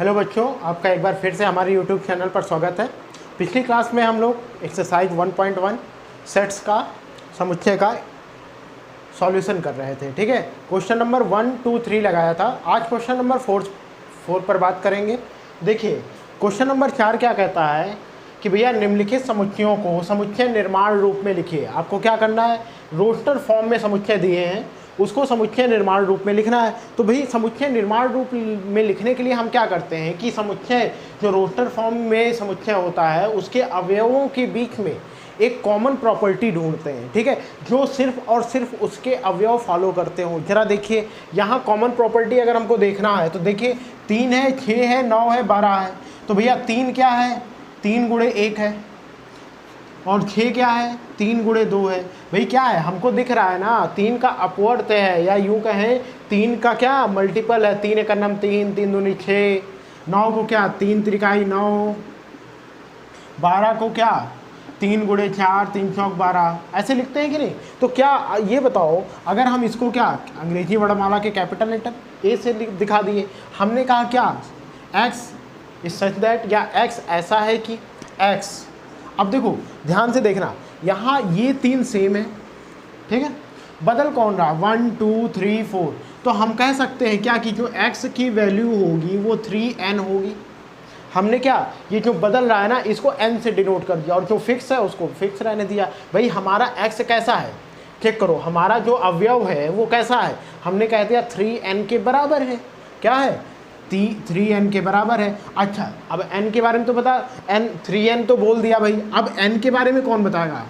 Hello बच्चों, आपका एक बार फिर से हमारे यूट्यूब चैनल पर स्वागत है। पिछली क्लास में हम लोग एक्सरसाइज 1.1 सेट्स का समुच्चय का सॉल्यूशन कर रहे थे। ठीक है, क्वेश्चन नंबर 1, 2, 3 लगाया था। आज क्वेश्चन नंबर 4 पर बात करेंगे। देखिए, क्वेश्चन नंबर 4 क्या कहता है कि भैया निम्नलिखित समुच्चयों को समुच्चय निर्माण रूप में लिखिए। आपको क्या करना है, रोस्टर फॉर्म में समुच्चय दिए हैं, उसको समुच्चय निर्माण रूप में लिखना है। तो भाई समुच्चय निर्माण रूप में लिखने के लिए हम क्या करते हैं कि समुच्चय जो रोस्टर फॉर्म में समुच्चय होता है उसके अवयवों के बीच में एक कॉमन प्रॉपर्टी ढूंढते हैं। ठीक है, जो सिर्फ और सिर्फ उसके अवयव फॉलो करते हो। जरा देखिए, यहाँ कॉमन प्रॉपर्टी अगर हमको देखना है तो देखिए 3 है, 6 है, 9 है, 12 है। तो भैया 3 क्या है, 3 गुणे 1 है, और 6 क्या है, 3 गुणे 2 है। भाई क्या है, हमको दिख रहा है ना 3 का अपवर्त है, या यूं कहें 3 का क्या मल्टीपल है। 3 एक नम 3, 3 दूनी 6, 9 को क्या 3 त्रिकाई 9, 12 को क्या 3 गुणे 4, 3 चौक 12, ऐसे लिखते हैं कि नहीं। तो क्या ये बताओ, अगर हम इसको क्या अंग्रेजी वर्णमाला के कैपिटल लेटर ए से दिखा दिए, हमने कहा क्या x इज सच दैट, या x ऐसा है कि x। अब देखो ध्यान से देखना, यहाँ ये 3 सेम है, ठीक है, बदल कौन रहा 1, 2, 3, 4। तो हम कह सकते हैं क्या कि जो x की वैल्यू होगी वो 3n होगी। हमने क्या ये जो बदल रहा है ना इसको n से डिनोट कर दिया, और जो फिक्स है उसको फिक्स रहने दिया। भाई हमारा x कैसा है, चेक करो, हमारा जो अवयव है वो कैसा है, हमने कह दिया 3n के बराबर है। क्या है, 3n के बराबर है। अच्छा, अब n के बारे में तो बता, n 3n तो बोल दिया भाई, अब n के बारे में कौन बताएगा।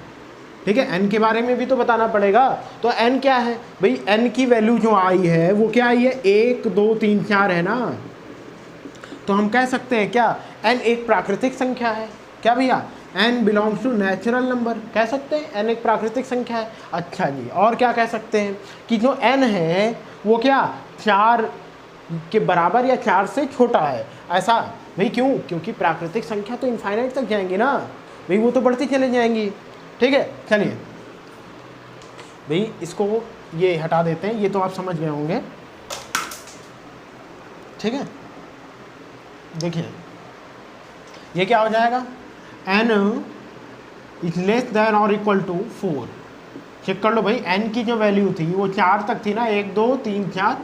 ठीक है, n के बारे में भी तो बताना पड़ेगा। तो n क्या है भाई, n की वैल्यू जो आई है वो क्या आई है, 1, 2, 3, 4 है ना। तो हम कह सकते हैं क्या n एक प्राकृतिक संख्या है। क्या भैया, n belongs to natural number, कह सकते हैं n एक प्राकृतिक संख्या है। अच्छा जी, और क्या कह सकते हैं कि जो n है वो क्या 4 के बराबर या 4 से छोटा है। ऐसा भाई क्यों, क्योंकि प्राकृतिक संख्या तो इनफाइनाइट तक जाएंगी ना भाई, वो तो बढ़ती चले जाएंगी। ठीक है, चलिए भाई इसको ये हटा देते हैं, ये तो आप समझ गए होंगे। ठीक है, देखिए ये क्या हो जाएगा, n इज लेस देन और इक्वल टू 4। चेक कर लो भाई, n की जो वैल्यू थी वो 4 तक थी ना, 1, 2, 3, 4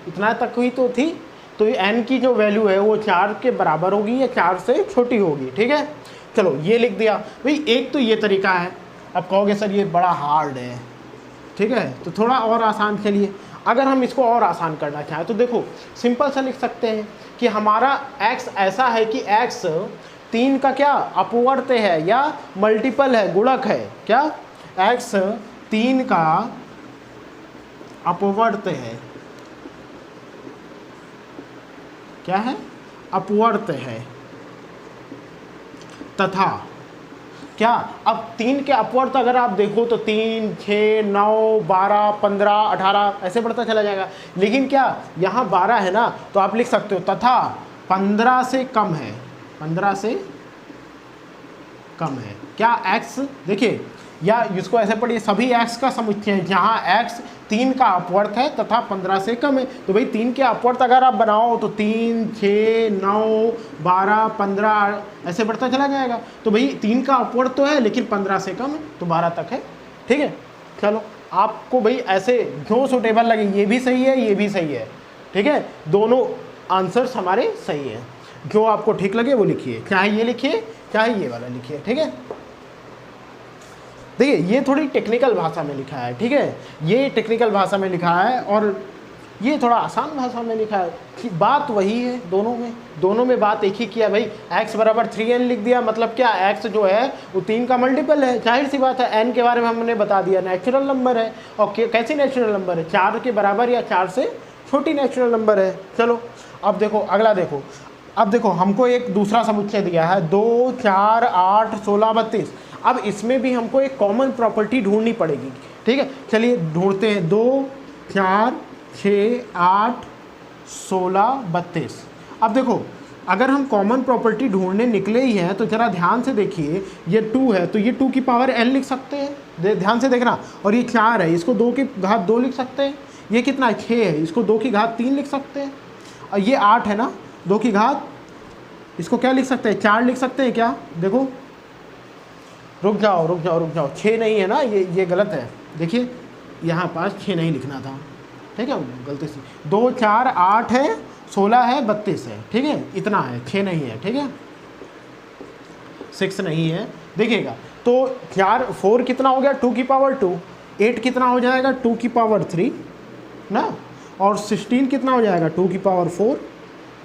इतना तक हुई तो थी। तो ये n की जो वैल्यू है वो 4 के बराबर होगी या 4 से छोटी होगी। ठीक है, चलो ये लिख दिया भाई। एक तो ये तरीका है। अब कहोगे सर ये बड़ा हार्ड है, ठीक है, तो थोड़ा और आसान। चलिए अगर हम इसको और आसान करना चाहें तो देखो सिंपल सा लिख सकते हैं कि हमारा x ऐसा है कि x 3 का क्या अपवर्त है या मल्टीपल है, गुणक है। क्या x 3 का अपवर्त है, क्या है, अपवर्त है, तथा क्या, अब 3 के अपवर्त अगर आप देखो तो 3, 6, 9, 12, 15, 18 ऐसे बढ़ता चला जाएगा। लेकिन क्या यहाँ 12 है ना, तो आप लिख सकते हो तथा 15 से कम है, 15 से कम है। क्या x, देखिए या इसको ऐसे पढ़िए, सभी x का समुच्चय जहाँ x 3 का अपवर्त है तथा 15 से कम है। तो भाई 3 के अपवर्त अगर आप बनाओ तो 3, 6, 9, 12, 15 ऐसे बढ़ता चला जाएगा। तो भाई 3 का अपवर्त तो है लेकिन 15 से कम है, तो 12 तक है। ठीक है, चलो आपको भाई ऐसे जो सूटेबल लगे, ये भी सही है, ये भी सही है। ठीक है, दोनों आंसर्स हमारे सही है। जो आपको ठीक लगे वो लिखिए, चाहे ये लिखिए चाहे ये वाला लिखिए। ठीक है, देखिए ये थोड़ी टेक्निकल भाषा में लिखा है। ठीक है, ये टेक्निकल भाषा में लिखा है और ये थोड़ा आसान भाषा में लिखा है कि बात वही है दोनों में बात एक ही किया भाई। x बराबर 3n लिख दिया, मतलब क्या x जो है वो 3 का मल्टीपल है। जाहिर सी बात है, n के बारे में हमने बता दिया नेचुरल नंबर है। और कैसी नेचुरल नंबर है, 4 के बराबर या 4 से छोटी नेचुरल नंबर है। चलो अब देखो अगला देखो, अब देखो हमको एक दूसरा समुच्चय दिया है 2, 4, 8, 16, 32। अब इसमें भी हमको एक कॉमन प्रॉपर्टी ढूंढनी पड़ेगी। ठीक है, चलिए ढूंढते हैं। 2, 4, 6, 8, 16, 32। अब देखो अगर हम कॉमन प्रॉपर्टी ढूंढने निकले ही हैं तो ज़रा ध्यान से देखिए, ये 2 है तो ये 2 की पावर n लिख सकते हैं, ध्यान से देखना। और ये 4 है, इसको 2 की घात 2 लिख सकते हैं। ये कितना है, 6 है, इसको 2 की घात 3 लिख सकते हैं। और ये 8 है ना, 2 की घात, इसको क्या लिख सकते हैं, 4 लिख सकते हैं क्या, देखो रुक जाओ, 6 नहीं है ना, ये गलत है, देखिए यहाँ पास 6 नहीं लिखना था, ठीक है, गलती से 2 4 8 है, 16 है, 32 है, ठीक है, इतना है, 6 नहीं है, ठीक है, 6 नहीं है, देखिएगा तो 4 कितना हो गया, 2 की पावर 2, 8 कितना हो जाएगा, 2 की पावर 3 ना, और 16 कितना हो जाएगा, 2 की पावर 4,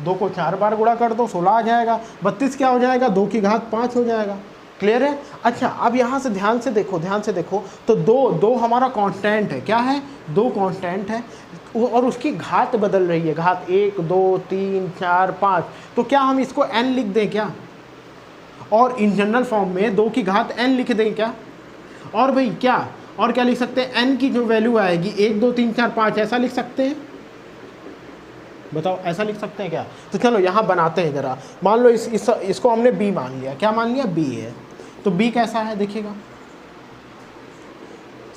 2 को 4 बार गुणा कर दो, 16 आ जाएगा, 32 क्या हो जाएगा, 2 की घात 5 हो जाएगा। क्लियर है। अच्छा अब यहाँ से ध्यान से देखो तो दो हमारा कांस्टेंट है, क्या है, 2 कांस्टेंट है और उसकी घात बदल रही है, घात 1 2 3 4 5, तो क्या हम इसको n लिख दें क्या, और इन जनरल फॉर्म में 2 की घात n लिख दें क्या, और भाई क्या, और क्या लिख सकते हैं, n की जो वैल्यू आएगी 1 2 3 4 5 ऐसा लिख सकते हैं, बताओ ऐसा लिख सकते हैं क्या। तो चलो यहाँ बनाते हैं ज़रा, मान लो इसको हमने b मान लिया, क्या मान लिया, b है, तो b कैसा है देखिएगा,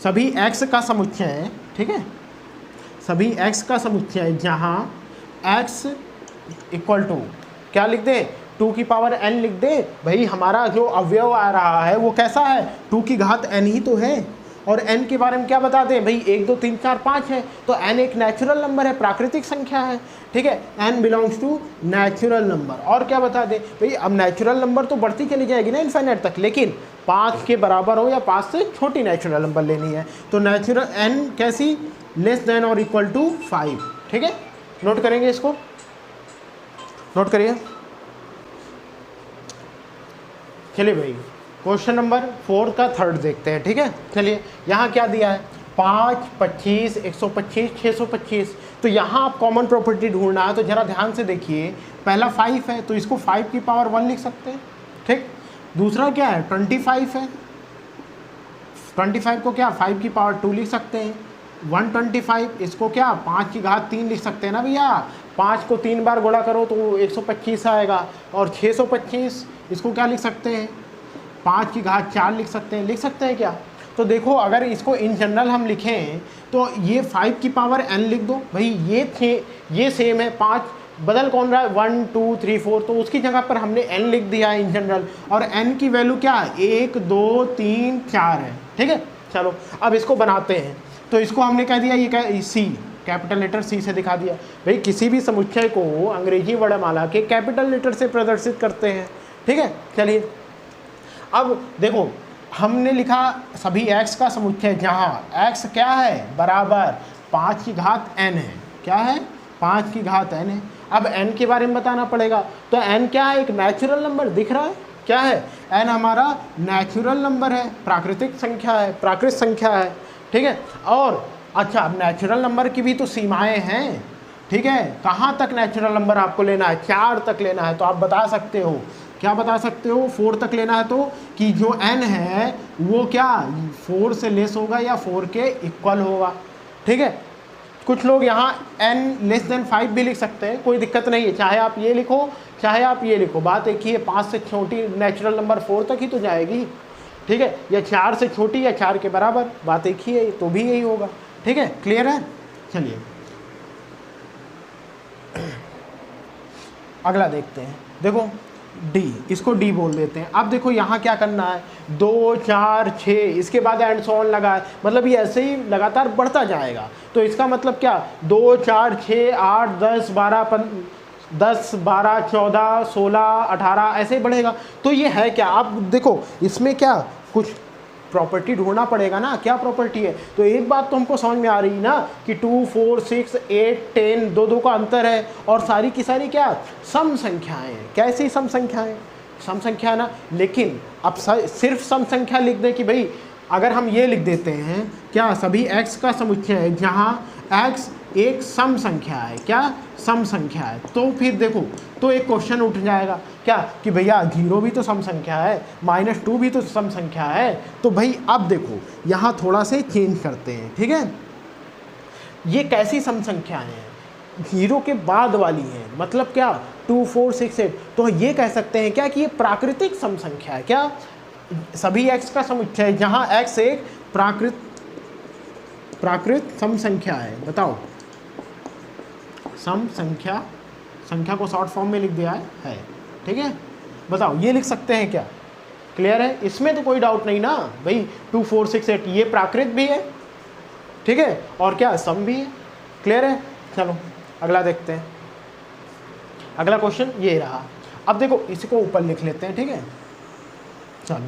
सभी x का समुच्चय है, ठीक है, सभी x का समुच्चय है जहाँ x इक्वल टू क्या लिख दे, 2 की पावर n लिख दे, भाई हमारा जो अवयव आ रहा है वो कैसा है, 2 की घात n ही तो है, और n के बारे में क्या बता दें भाई, 1 2 3 4 5 है, तो n एक नेचुरल नंबर है, प्राकृतिक संख्या है, ठीक है, n belongs to natural number, और क्या बता दें भाई, अब नेचुरल नंबर तो बढ़ती चली जाएगी ना इनफाइनाइट तक, लेकिन 5 के बराबर हो या 5 से छोटी नेचुरल नंबर लेनी है, तो नेचुरल n कैसी, लेस देन और इक्वल टू 5, ठीक है, नोट करेंगे इसको, नोट करिए। चलिए भाई क्वेश्चन नंबर 4 का थर्ड देखते हैं, ठीक है, चलिए यहाँ क्या दिया है, 5 25 125 625, तो यहाँ आप कॉमन प्रॉपर्टी ढूंढना है, तो जरा ध्यान से देखिए, पहला 5 है तो इसको 5 की पावर 1 लिख सकते हैं, ठीक, दूसरा क्या है 25 है, 25 को क्या 5 की पावर 2 लिख सकते हैं, 125 इसको क्या 5 की घात 3 लिख सकते हैं ना भैया, 5 को 3 बार गुणा करो तो 125 आएगा, और 625 इसको क्या लिख सकते हैं, 5 की घात 4 लिख सकते हैं क्या। तो देखो अगर इसको इन जनरल हम लिखें तो ये 5 की पावर n लिख दो, भाई ये सेम है, 5 बदल कौन रहा है, 1 2 3 4, तो उसकी जगह पर हमने n लिख दिया है इन जनरल, और n की वैल्यू क्या है 1 2 3 4 है, ठीक है। चलो अब इसको बनाते हैं, तो इसको हमने कह दिया, ये क्या C, कैपिटल लेटर C से दिखा दिया, भाई किसी भी समुच्चय को अंग्रेजी वर्णमाला के कैपिटल लेटर से प्रदर्शित करते हैं, ठीक है। चलिए अब देखो हमने लिखा सभी x का समुच्चय जहाँ x क्या है, बराबर 5 की घात n है, क्या है 5 की घात n है। अब n के बारे में बताना पड़ेगा, तो n क्या है, एक नेचुरल नंबर दिख रहा है, क्या है n हमारा नेचुरल नंबर है, प्राकृतिक संख्या है, प्राकृत संख्या है, ठीक है। और अच्छा अब नेचुरल नंबर की भी तो सीमाएं हैं, ठीक है, कहाँ तक नेचुरल नंबर आपको लेना है, 4 तक लेना है, तो आप बता सकते हो, क्या बता सकते हो, 4 तक लेना है, तो कि जो n है वो क्या 4 से लेस होगा या 4 के इक्वल होगा, ठीक है। कुछ लोग यहाँ n लेस देन 5 भी लिख सकते हैं, कोई दिक्कत नहीं है, चाहे आप ये लिखो चाहे आप ये लिखो, बात एक ही है, 5 से छोटी नेचुरल नंबर 4 तक ही तो जाएगी, ठीक है, या 4 से छोटी या 4 के बराबर, बात एक ही है, तो भी यही होगा, ठीक है, क्लियर है। चलिए अगला देखते हैं, देखो D, इसको D बोल देते हैं। अब देखो यहाँ क्या करना है, 2 4 6 इसके बाद एंड सो ऑन लगा है, मतलब ये ऐसे ही लगातार बढ़ता जाएगा, तो इसका मतलब क्या 2 4 6 8 10 12 14 16 18 ऐसे ही बढ़ेगा, तो ये है क्या, आप देखो इसमें क्या कुछ प्रॉपर्टी ढूंढना पड़ेगा ना, क्या प्रॉपर्टी है, तो एक बात तो हमको समझ में आ रही ना कि 2 4 6 8 10 दो का अंतर है, और सारी की सारी क्या सम संख्याएं हैं, कैसी सम संख्याएं, सम संख्या ना, लेकिन अब सिर्फ सम संख्या लिख दें कि भाई अगर हम ये लिख देते हैं क्या सभी x का समुच्चय है जहाँ x एक सम संख्या है, क्या सम संख्या है, तो फिर देखो तो एक क्वेश्चन उठ जाएगा क्या कि भैया 0 भी तो सम संख्या है, -2 भी तो सम संख्या है, तो भाई अब देखो यहाँ थोड़ा से चेंज करते हैं, ठीक है, ये कैसी सम संख्याएं हैं, 0 के बाद वाली हैं, मतलब क्या 2 4 6 8, तो ये कह सकते हैं क्या कि ये प्राकृतिक सम संख्या है, क्या सभी x का समुच्चय है जहाँ x एक प्राकृत सम संख्या है, बताओ सम संख्या संख्या को शॉर्ट फॉर्म में लिख दिया है। ठीक है, बताओ ये लिख सकते हैं क्या? क्लियर है, इसमें तो कोई डाउट नहीं ना भाई। 2 4 6 8 ये प्राकृत भी है, ठीक है, और क्या सम भी है। क्लियर है, चलो अगला देखते हैं। अगला क्वेश्चन ये रहा। अब देखो इसको ऊपर लिख लेते हैं, ठीक है। चलो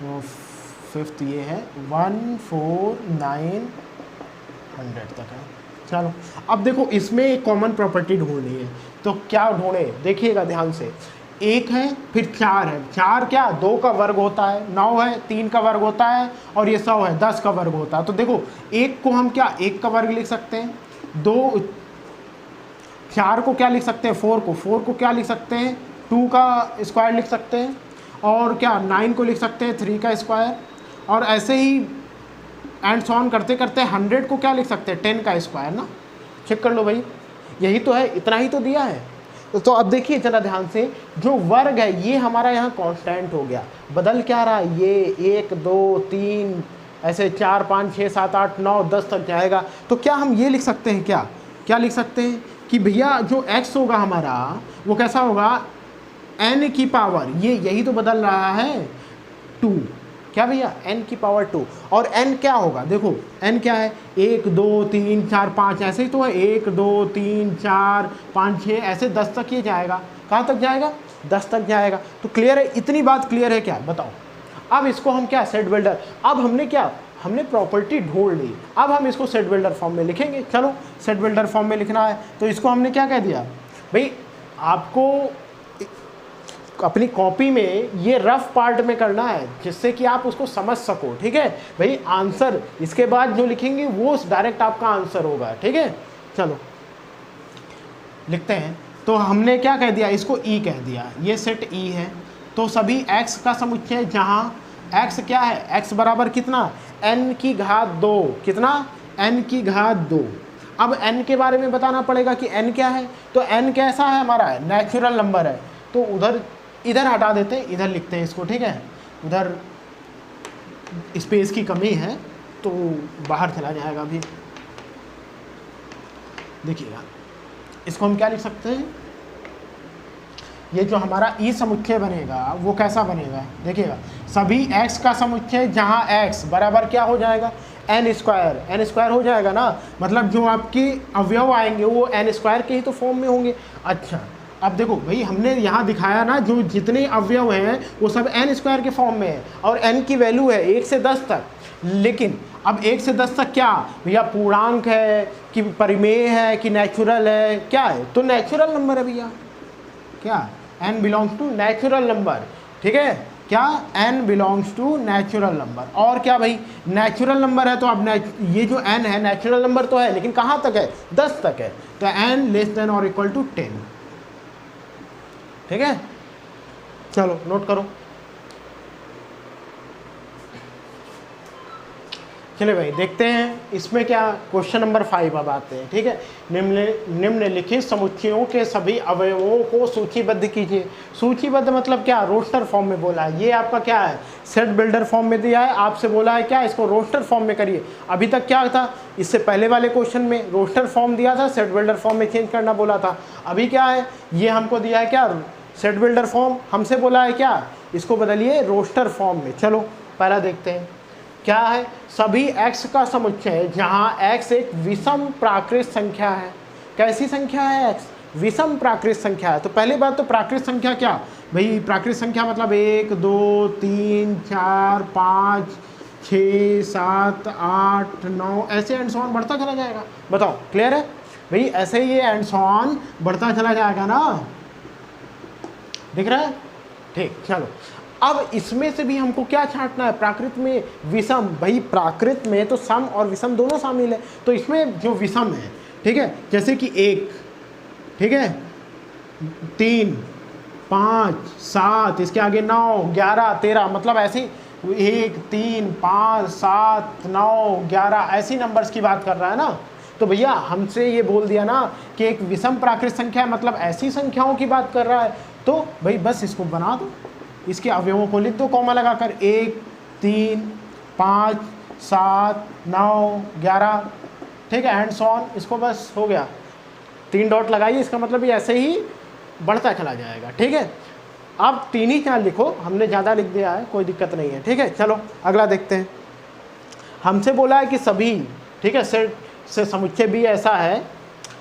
वो 5th ये है 14900 तक है। चलो अब देखो इसमें एक कॉमन प्रॉपर्टी ढूंढनी है, तो क्या ढूंढे देखिएगा ध्यान से। 1 है फिर 4 है, 4 क्या 2 का वर्ग होता है, 9 है 3 का वर्ग होता है, और ये 100 है 10 का वर्ग होता है। तो देखो 1 को हम क्या 1 का वर्ग लिख सकते हैं, 4 को क्या लिख सकते हैं 4 को क्या लिख सकते हैं 2 का स्क्वायर लिख सकते हैं, और क्या 9 को लिख सकते हैं 3 का स्क्वायर, और ऐसे ही एंड सो ऑन करते करते 100 को क्या लिख सकते हैं 10 का स्क्वायर ना। चेक कर लो भाई, यही तो है, इतना ही तो दिया है। तो अब देखिए जरा ध्यान से, जो वर्ग है ये हमारा यहाँ कांस्टेंट हो गया, बदल क्या रहा है ये 1 2 3 ऐसे 4 5 6 7 8 9 10 तक जाएगा। तो क्या हम ये लिख सकते हैं, क्या लिख सकते हैं कि भैया जो x होगा हमारा वो कैसा होगा n की पावर, ये यही तो बदल रहा है 2, क्या भैया n की पावर 2, और n क्या होगा देखो n क्या है 1 2 3 4 5 ऐसे ही तो है 1 2 3 4 5 6 ऐसे 10 तक ये जाएगा। कहाँ तक जाएगा 10 तक जाएगा। तो क्लियर है, इतनी बात क्लियर है क्या बताओ। अब इसको हम क्या सेट बिल्डर, अब हमने प्रॉपर्टी ढूंढ ली, अब हम इसको सेट बिल्डर फॉर्म में लिखेंगे। चलो सेट बिल्डर फॉर्म में लिखना है, तो इसको हमने क्या कह दिया भाई, आपको अपनी कॉपी में ये रफ पार्ट में करना है जिससे कि आप उसको समझ सको। ठीक है भाई, आंसर इसके बाद जो लिखेंगे वो डायरेक्ट आपका आंसर होगा। ठीक है, चलो लिखते हैं। तो हमने क्या कह दिया, इसको ई कह दिया, ये सेट ई है। तो सभी x का समुच्चय जहाँ x क्या है, x बराबर कितना n की घात 2, कितना n की घात 2। अब n के बारे में बताना पड़ेगा कि n क्या है। तो n कैसा है हमारा, है नेचुरल नंबर है। तो इधर हटा देते हैं, इधर लिखते हैं इसको। ठीक है, उधर स्पेस की कमी है तो बाहर चला जाएगा अभी। देखिएगा इसको हम क्या लिख सकते हैं, ये जो हमारा ई समुच्चय बनेगा वो कैसा बनेगा, देखिएगा सभी x का समुच्चय जहाँ x बराबर क्या हो जाएगा n स्क्वायर हो जाएगा ना। मतलब जो आपके अवयव आएंगे वो n स्क्वायर के ही तो फॉर्म में होंगे। अच्छा अब देखो भाई, हमने यहाँ दिखाया ना जो जितने अवयव हैं वो सब n स्क्वायर के फॉर्म में है, और n की वैल्यू है 1 से 10 तक। लेकिन अब 1 से 10 तक क्या भैया पूर्णांक है कि परिमेय है कि नेचुरल है, क्या है तो नेचुरल नंबर है भैया। क्या n belongs to natural number. ठीक है, क्या n belongs to natural number. और क्या भाई नेचुरल नंबर है तो अब ये जो n है नेचुरल नंबर तो है, लेकिन कहाँ तक है 10 तक है। तो n लेस देन और इक्वल टू 10। ठीक है, चलो नोट करो। चलिए भाई देखते हैं इसमें क्या, क्वेश्चन नंबर 5 अब आते हैं। ठीक है, निम्नलिखित समुच्चयों के सभी अवयवों को सूचीबद्ध कीजिए। सूचीबद्ध मतलब क्या, रोस्टर फॉर्म में बोला है। ये आपका क्या है सेट बिल्डर फॉर्म में दिया है, आपसे बोला है क्या इसको रोस्टर फॉर्म में करिए। अभी तक क्या था, इससे पहले वाले क्वेश्चन में रोस्टर फॉर्म दिया था, सेट बिल्डर फॉर्म में चेंज करना बोला था। अभी क्या है, ये हमको दिया है क्या सेट बिल्डर फॉर्म, हमसे बोला है क्या इसको बदलिए रोस्टर फॉर्म में। चलो पहला देखते हैं क्या है, सभी x का समुच्चय जहाँ x एक विषम प्राकृत संख्या है। कैसी संख्या है x, विषम प्राकृत संख्या है। तो पहली बात तो प्राकृत संख्या क्या भाई, प्राकृत संख्या मतलब 1 2 3 4 5 6 7 8 9 ऐसे एंड सो ऑन बढ़ता चला जाएगा। बताओ क्लियर है भाई, ऐसे ही ये एंड सो ऑन बढ़ता चला जाएगा ना, दिख रहा है। ठीक, चलो अब इसमें से भी हमको क्या छांटना है, प्राकृत में विषम। भाई प्राकृत में तो सम और विषम दोनों शामिल है, तो इसमें जो विषम है, ठीक है, जैसे कि 1, ठीक है 3 5 7 इसके आगे 9 11 13, मतलब ऐसे 1 3 5 7 9 11 ऐसी नंबर्स की बात कर रहा है ना। तो भैया हमसे ये बोल दिया ना कि एक विषम प्राकृत संख्या है, मतलब ऐसी संख्याओं की बात कर रहा है। तो भाई बस इसको बना दो, इसके अवयवों को लिख दो कॉमा लगाकर 1 3 5 7 9 11। ठीक है, एंड सो ऑन, इसको बस हो गया 3 डॉट लगाइए, इसका मतलब ये ऐसे ही बढ़ता चला जाएगा। ठीक है, आप 3 ही 4 लिखो, हमने ज़्यादा लिख दिया है, कोई दिक्कत नहीं है। ठीक है, चलो अगला देखते हैं। हमसे बोला है कि सभी, ठीक है, सेट से समुच्चय भी ऐसा है,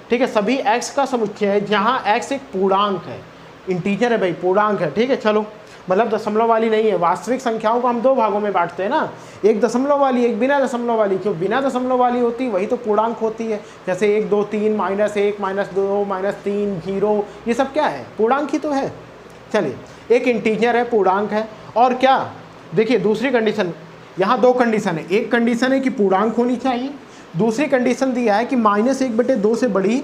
ठीक है, सभी x का समुच्चय है जहाँ x एक पूर्णांक है, इंटीजर है भाई, पूर्णांक है। ठीक है, चलो मतलब दशमलव वाली नहीं है। वास्तविक संख्याओं को हम 2 भागों में बांटते हैं ना, एक दशमलव वाली, एक बिना दशमलव वाली। जो बिना दशमलव वाली होती है वही तो पूर्णांक होती है, जैसे 1 2 3 -1 -2 -3 0, ये सब क्या है, पूर्णांक ही तो है। चलिए, एक इंटीजर है, पूर्णांक है, और क्या, देखिए दूसरी कंडीशन, यहाँ 2 कंडीशन है। एक कंडीशन है कि पूर्णांक होनी चाहिए, दूसरी कंडीशन दिया है कि -1/2 से बड़ी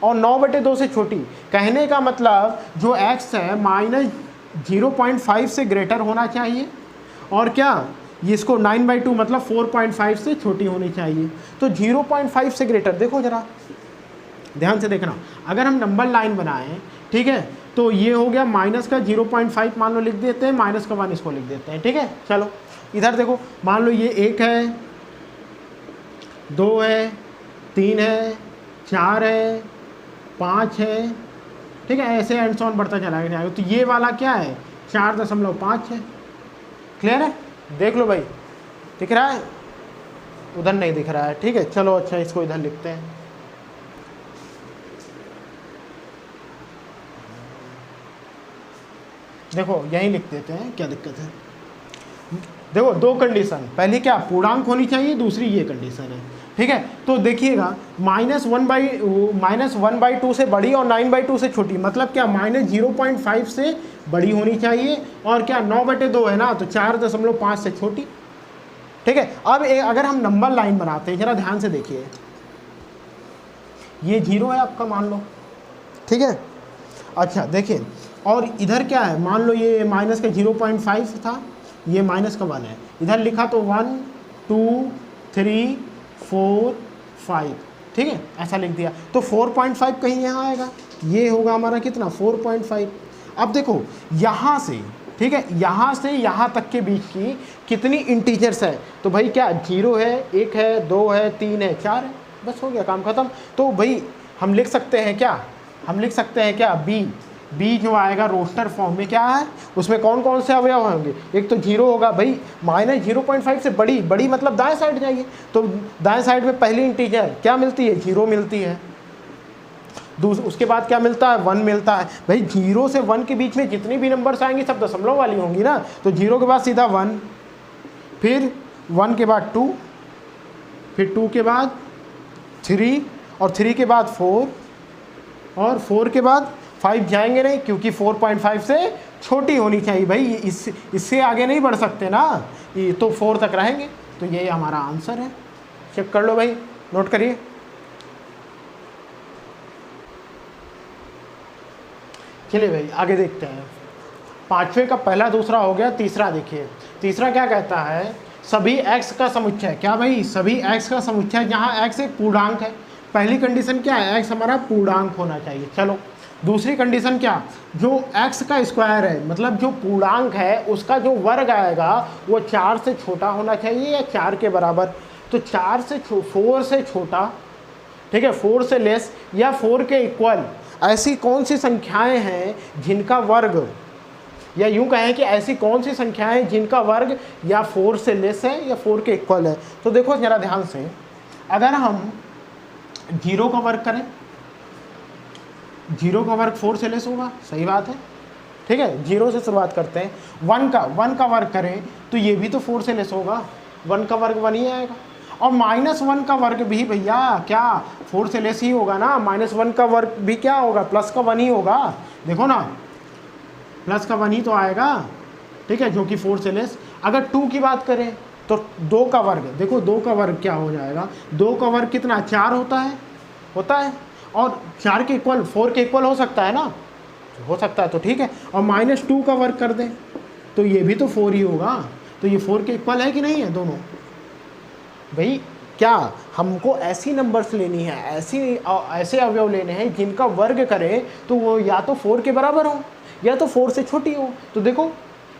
और 9/2 से छोटी। कहने का मतलब जो x है -0.5 से ग्रेटर होना चाहिए, और क्या, ये इसको 9/2 मतलब 4.5 से छोटी होनी चाहिए। तो 0.5 से ग्रेटर, देखो जरा ध्यान से देखना, अगर हम नंबर लाइन बनाएं, ठीक है, तो ये हो गया माइनस का 0.5 मान लो लिख देते हैं, माइनस का 1 इसको लिख देते हैं। ठीक है, चलो इधर देखो, मान लो ये 1 है, 2 है, 3 है, 4 है, 5 है, ठीक है, ऐसे एंड सो ऑन बढ़ता चला जाएगा। तो ये वाला क्या है, 4.5 है। क्लियर है, देख लो भाई, दिख रहा है, उधर नहीं दिख रहा है। ठीक है, चलो अच्छा इसको इधर लिखते हैं। देखो यहीं लिख देते हैं, क्या दिक्कत है। देखो 2 कंडीशन, पहले क्या, पूर्णांक होनी चाहिए, दूसरी ये कंडीशन है। ठीक है, तो देखिएगा -1/2 से बड़ी और 9/2 से छोटी, मतलब क्या, -0.5 से बड़ी होनी चाहिए, और क्या 9/2 है ना, तो 4.5 से छोटी। ठीक है, अब अगर हम नंबर लाइन बनाते हैं, जरा ध्यान से देखिए, ये 0 है आपका मान लो, ठीक है, अच्छा देखिए, और इधर क्या है, मान लो ये माइनस का 0.5 था, ये माइनस का 1 है, इधर लिखा तो 1 2 3 4 5, ठीक है, ऐसा लिख दिया, तो 4.5 कहीं यहाँ आएगा, ये होगा हमारा कितना, 4.5। अब देखो यहाँ से, ठीक है, यहाँ से यहाँ तक के बीच की कितनी इंटीजर्स है, तो भाई क्या 0 है, 1 है, 2 है, 3 है, 4 है, बस हो गया काम खत्म। तो भाई हम लिख सकते हैं क्या, हम लिख सकते हैं क्या, बी जो आएगा रोस्टर फॉर्म में क्या है, उसमें कौन कौन से अवयव होंगे, एक तो 0 होगा भाई, -0.5 से बड़ी मतलब दाएं साइड जाइए, तो दाएं साइड में पहली इंटीजर क्या मिलती है, 0 मिलती है, उसके बाद क्या मिलता है, 1 मिलता है। भाई 0 से 1 के बीच में जितनी भी नंबर्स आएंगी सब दशमलव वाली होंगी ना, तो 0 के बाद सीधा 1, फिर 1 के बाद 2, फिर 2 के बाद 3, और 3 के बाद 4, और 4 के बाद 5 जाएंगे नहीं, क्योंकि 4.5 से छोटी होनी चाहिए भाई, इससे आगे नहीं बढ़ सकते ना, ये तो 4 तक रहेंगे। तो ये हमारा आंसर है, चेक कर लो भाई, नोट करिए। चलिए भाई आगे देखते हैं, 5वें का पहला दूसरा हो गया, तीसरा देखिए, तीसरा क्या कहता है, सभी x का समुच्चय, क्या भाई, सभी x का समुच्चय जहाँ x एक पूर्णांक है। पहली कंडीशन क्या है, x हमारा पूर्णांक होना चाहिए। चलो दूसरी कंडीशन क्या, जो x का स्क्वायर है, मतलब जो पूर्णांक है उसका जो वर्ग आएगा वो 4 से छोटा होना चाहिए या 4 के बराबर। तो 4 से 4 से छोटा, ठीक है, 4 से लेस या 4 के इक्वल, ऐसी कौन सी संख्याएं हैं जिनका वर्ग, या यूं कहें कि ऐसी कौन सी संख्याएं हैं जिनका वर्ग या 4 से लेस है या 4 के इक्वल है। तो देखो जरा ध्यान से, अगर हम 0 का वर्ग करें, 0 का वर्ग 4 से लेस होगा, सही बात है, ठीक है, 0 से शुरुआत करते हैं। 1 का वर्ग करें तो ये भी तो 4 से लेस होगा, 1 का वर्ग 1 ही आएगा, और -1 का वर्ग भी भैया क्या 4 से लेस ही होगा ना, -1 का वर्ग भी क्या होगा, प्लस का 1 ही होगा, देखो ना, प्लस का 1 ही तो आएगा, ठीक है, जो कि 4 से लेस। अगर 2 की बात करें तो 2 का वर्ग, देखो 2 का वर्ग क्या हो जाएगा, 2 का वर्ग कितना, 4 होता है, और 4 के इक्वल, 4 के इक्वल हो सकता है ना, हो सकता है तो ठीक है, और -2 का वर्ग कर दें तो ये भी तो 4 ही होगा, तो ये 4 के इक्वल है कि नहीं है दोनों। भाई क्या हमको ऐसी नंबर्स लेनी है, ऐसे अवयव लेने हैं जिनका वर्ग करें तो वो या तो 4 के बराबर हो या तो 4 से छोटी हो। तो देखो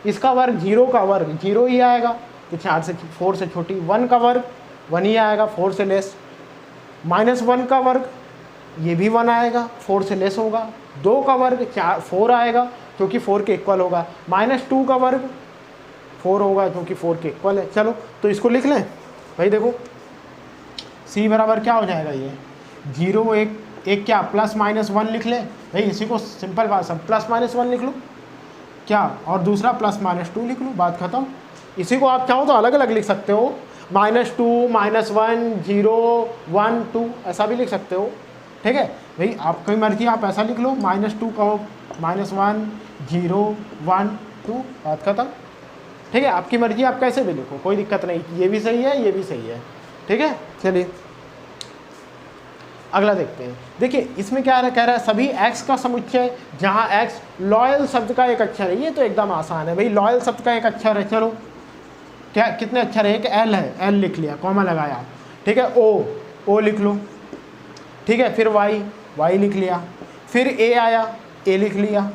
इसका वर्ग, 0 का वर्ग 0 ही आएगा, तो 4 से छोटी, 1 का वर्ग 1 ही आएगा 4 से लेस, -1 का वर्ग ये भी 1 आएगा, 4 से लेस होगा। 2 का वर्ग 4 आएगा क्योंकि 4 के इक्वल होगा। -2 का वर्ग 4 होगा क्योंकि 4 के इक्वल है। चलो तो इसको लिख लें भाई। देखो c बराबर क्या हो जाएगा, ये 0 1 क्या +-1 लिख ले भाई। इसी को सिंपल बात सब +-1 लिख लो क्या, और दूसरा +-2 लिख लो, बात खत्म। इसी को आप चाहो तो अलग अलग लिख सकते हो, -2 -1 0 1 2 ऐसा भी लिख सकते हो, ठीक है भाई। आपकी मर्जी, आप ऐसा लिख लो, -2 कहो, -1 0 1 2, बात खत्म, ठीक है। आपकी मर्जी, आप कैसे भी लिखो, कोई दिक्कत नहीं। ये भी सही है, ये भी सही है, ठीक है। चलिए अगला देखते हैं। देखिए इसमें क्या कह रहा है, सभी x का समुच्चय जहाँ x लॉयल शब्द का एक अक्षर है। ये तो एकदम आसान है भाई, लॉयल शब्द का एक अक्षर है। चलो क्या कितने अक्षर है, एक l है, l लिख लिया, कॉमा लगाया, ठीक है। o लिख लो, ठीक है। फिर y लिख लिया, फिर a आया, a लिख लिया,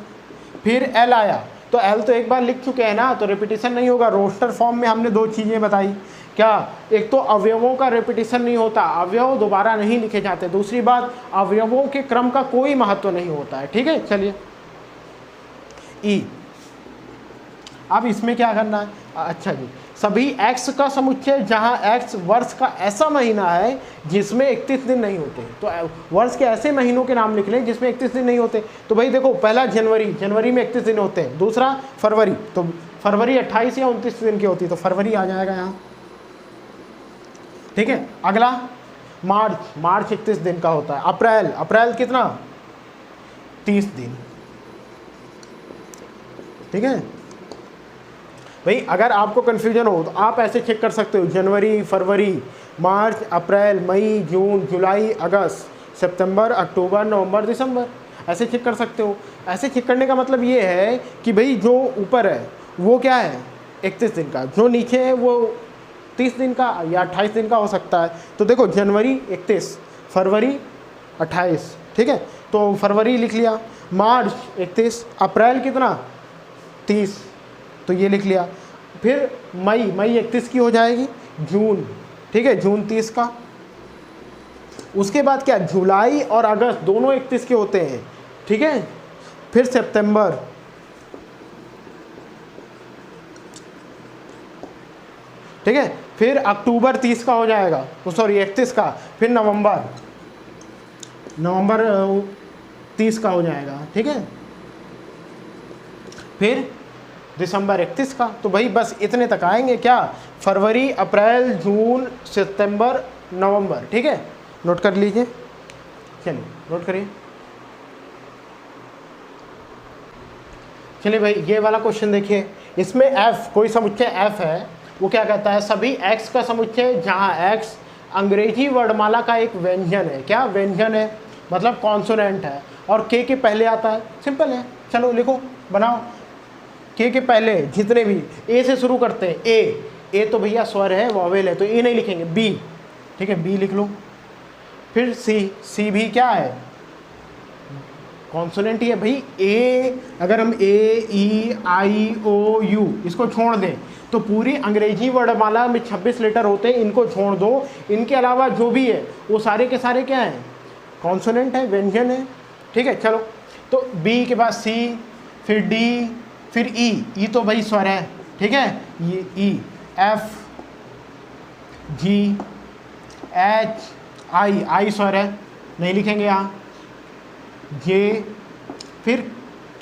फिर l आया। तो l तो एक बार लिख चुके हैं ना, तो रिपीटिशन नहीं होगा। रोस्टर फॉर्म में हमने 2 चीज़ें बताई, क्या, एक तो अवयवों का रिपीटिशन नहीं होता, अवयव दोबारा नहीं लिखे जाते। दूसरी बात, अवयवों के क्रम का कोई महत्व नहीं होता है, ठीक है। चलिए ई, अब इसमें क्या करना है, अच्छा जी, सभी x का समुच्चय जहां x वर्ष का ऐसा महीना है जिसमें 31 दिन नहीं होते। तो वर्ष के ऐसे महीनों के नाम लिख लें जिसमें 31 दिन नहीं होते। तो भाई देखो, पहला जनवरी में 31 दिन होते हैं। दूसरा फरवरी, तो फरवरी 28 या 29 दिन की होती है, तो फरवरी आ जाएगा यहाँ, ठीक है। अगला मार्च 31 दिन का होता है। अप्रैल कितना, 30 दिन, ठीक है भाई। अगर आपको कन्फ्यूजन हो तो आप ऐसे चेक कर सकते हो, जनवरी, फरवरी, मार्च, अप्रैल, मई, जून, जुलाई, अगस्त, सितंबर, अक्टूबर, नवंबर, दिसंबर, ऐसे चेक कर सकते हो। ऐसे चेक करने का मतलब ये है कि भाई जो ऊपर है वो क्या है, 31 दिन का, जो नीचे है वो 30 दिन का या 28 दिन का हो सकता है। तो देखो, जनवरी 31, फरवरी 28, ठीक है। तो फरवरी लिख लिया, मार्च 31, अप्रैल कितना 30, तो ये लिख लिया। फिर मई 31 की हो जाएगी, जून, ठीक है, जून 30 का। उसके बाद क्या, जुलाई और अगस्त दोनों 31 के होते हैं, ठीक है। फिर सितंबर, ठीक है। फिर अक्टूबर 30 का हो जाएगा, सॉरी 31 का। फिर नवंबर 30 का हो जाएगा, ठीक है। फिर दिसंबर 31 का। तो भाई बस इतने तक आएंगे क्या, फरवरी, अप्रैल, जून, सितंबर, नवंबर, ठीक है। नोट कर लीजिए, चलिए नोट करिए। चलिए भाई ये वाला क्वेश्चन देखिए, इसमें f, कोई समुच्चय f है, वो क्या कहता है, सभी x का समुच्चय जहाँ x अंग्रेजी वर्णमाला का एक व्यंजन है। क्या व्यंजन है, मतलब कॉन्सोनेंट है, और k के पहले आता है। सिंपल है, चलो लिखो, बनाओ। k के पहले जितने भी, a से शुरू करते हैं, a तो भैया स्वर है, वॉवेल है, तो a नहीं लिखेंगे, b, ठीक है, b लिख लो। फिर c भी क्या है, कॉन्सोनेंट ही है भाई। a, अगर हम a, e, i, o, u इसको छोड़ दें तो पूरी अंग्रेजी वर्णमाला में 26 लेटर होते हैं, इनको छोड़ दो, इनके अलावा जो भी है वो सारे के सारे क्या हैं, कॉन्सोनेंट है, व्यंजन है, ठीक है। चलो, तो b के बाद c, फिर d, फिर e तो भाई स्वर है, ठीक है, ये e, f, g, h, i स्वर है, नहीं लिखेंगे यहाँ, j, फिर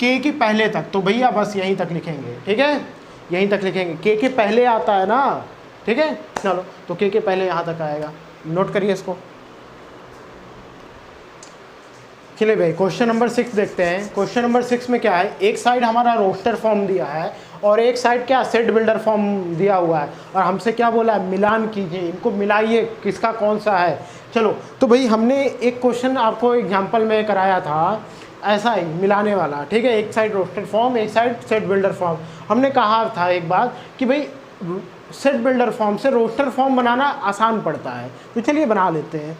k के पहले तक, तो भैया बस यहीं तक लिखेंगे, ठीक है, यहीं तक लिखेंगे। k के पहले आता है ना, ठीक है। चलो, तो k के पहले यहाँ तक आएगा, नोट करिए इसको। चलिए भाई क्वेश्चन नंबर 6 देखते हैं। क्वेश्चन नंबर 6 में क्या है, एक साइड हमारा रोस्टर फॉर्म दिया है और एक साइड क्या, सेट बिल्डर फॉर्म दिया हुआ है, और हमसे क्या बोला है, मिलान कीजिए, इनको मिलाइए, किसका कौन सा है। चलो, तो भाई हमने एक क्वेश्चन आपको एग्जाम्पल में कराया था ऐसा ही मिलाने वाला, ठीक है। एक साइड रोस्टर फॉर्म, एक साइड सेट बिल्डर फॉर्म। हमने कहा था एक बात कि भाई सेट बिल्डर फॉर्म से रोस्टर फॉर्म बनाना आसान पड़ता है, तो चलिए बना लेते हैं।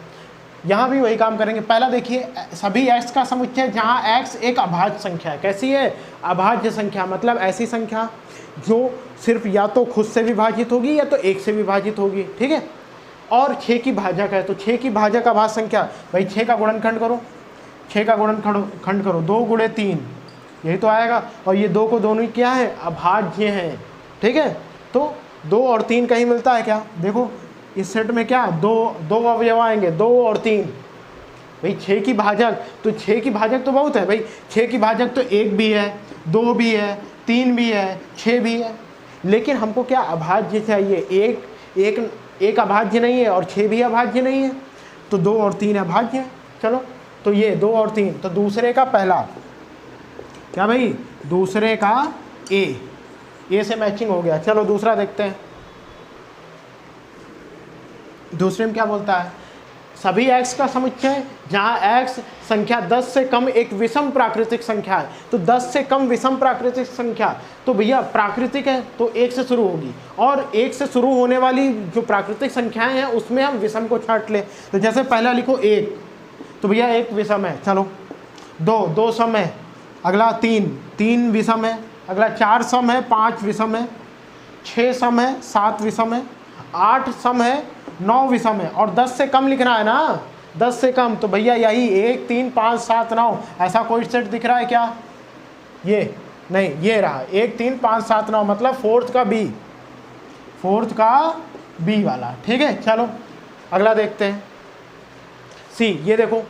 यहाँ भी वही काम करेंगे। पहला देखिए, सभी x का समुच्चय जहाँ x एक अभाज्य संख्या है। कैसी है, अभाज्य संख्या, मतलब ऐसी संख्या जो सिर्फ या तो खुद से विभाजित होगी या तो 1 से विभाजित होगी, ठीक है। और 6 की भाजक है, तो 6 की भाजक अभाज्य संख्या, भाई 6 का गुणनखंड करो, 6 का खंड करो, 2 गुणे 3, यही तो आएगा। और ये 2 को दोनों क्या है, अभाज्य हैं, ठीक है। तो 2 और 3 कहीं मिलता है क्या, देखो इस सेट में क्या दो अवयव आएंगे, 2 और 3। भाई 6 की भाजक, तो 6 की भाजक तो बहुत है भाई, 6 की भाजक तो 1 भी है, 2 भी है, 3 भी है, 6 भी है। लेकिन हमको क्या अभाज्य चाहिए, एक अभाज्य नहीं है और 6 भी अभाज्य नहीं है, तो 2 और 3 अभाज्य है। चलो तो ये 2 और 3, तो दूसरे का पहला क्या भाई, दूसरे का ए से मैचिंग हो गया। चलो दूसरा देखते हैं, दूसरे में क्या बोलता है, सभी x का समुच्चय जहाँ x संख्या 10 से कम एक विषम प्राकृतिक संख्या है। तो 10 से कम विषम प्राकृतिक संख्या तो भैया प्राकृतिक है तो 1 से शुरू होगी, और 1 से शुरू होने वाली जो प्राकृतिक संख्याएं हैं उसमें हम विषम को छांट ले। तो जैसे पहला लिखो 1, तो भैया 1 विषम है। चलो 2 सम है, अगला 3 विषम है, अगला 4 सम है, 5 विषम है, 6 सम है, 7 विषम है, 8 सम है, 9 विषम है, और 10 से कम लिखना है ना, 10 से कम। तो भैया यही 1 3 5 7 9, ऐसा कोई सेट दिख रहा है क्या, ये नहीं, ये रहा 1 3 5 7 9, मतलब फोर्थ का बी वाला, ठीक है। चलो अगला देखते हैं, सी। ये देखो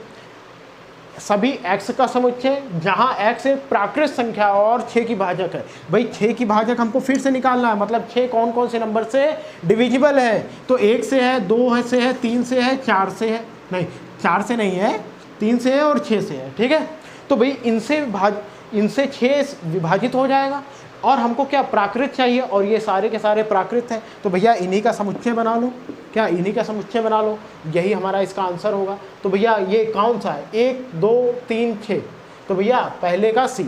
सभी x का समुच्चय जहां x एक प्राकृत संख्या और 6 की भाजक है। भाई 6 की भाजक हमको फिर से निकालना है, मतलब 6 कौन कौन से नंबर से डिविजिबल है, तो 1 से है, 2 से है, 3 से है, 4 से है, नहीं 4 से नहीं है, 3 से है और 6 से है, ठीक है। तो भाई इनसे 6 विभाजित हो जाएगा, और हमको क्या प्राकृत चाहिए, और ये सारे के सारे प्राकृत हैं, तो भैया इन्हीं का समुच्चय बना लो, क्या इन्हीं का समुच्चय बना लो, यही हमारा इसका आंसर होगा। तो भैया ये कौन सा है, 1 2 3 6, तो भैया पहले का सी,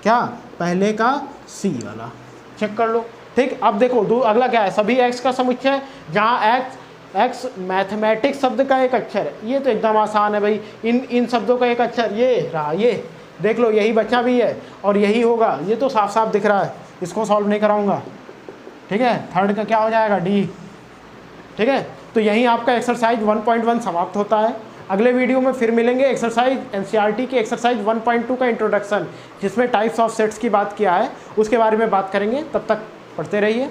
क्या पहले का सी वाला चेक कर लो, ठीक। अब देखो अगला क्या है, सभी x का समुच्चय जहाँ x मैथमेटिक्स शब्द का एक अक्षर है। ये तो एकदम आसान है भाई, इन शब्दों का एक अक्षर ये रहा, ये देख लो यही बचा भी है और यही होगा, ये तो साफ साफ दिख रहा है, इसको सॉल्व नहीं कराऊंगा, ठीक है। थर्ड का क्या हो जाएगा, डी, ठीक है। तो यहीं आपका एक्सरसाइज 1.1 समाप्त होता है। अगले वीडियो में फिर मिलेंगे, एक्सरसाइज एनसीईआरटी की एक्सरसाइज 1.2 का इंट्रोडक्शन, जिसमें टाइप्स ऑफ सेट्स की बात किया है, उसके बारे में बात करेंगे। तब तक पढ़ते रहिए।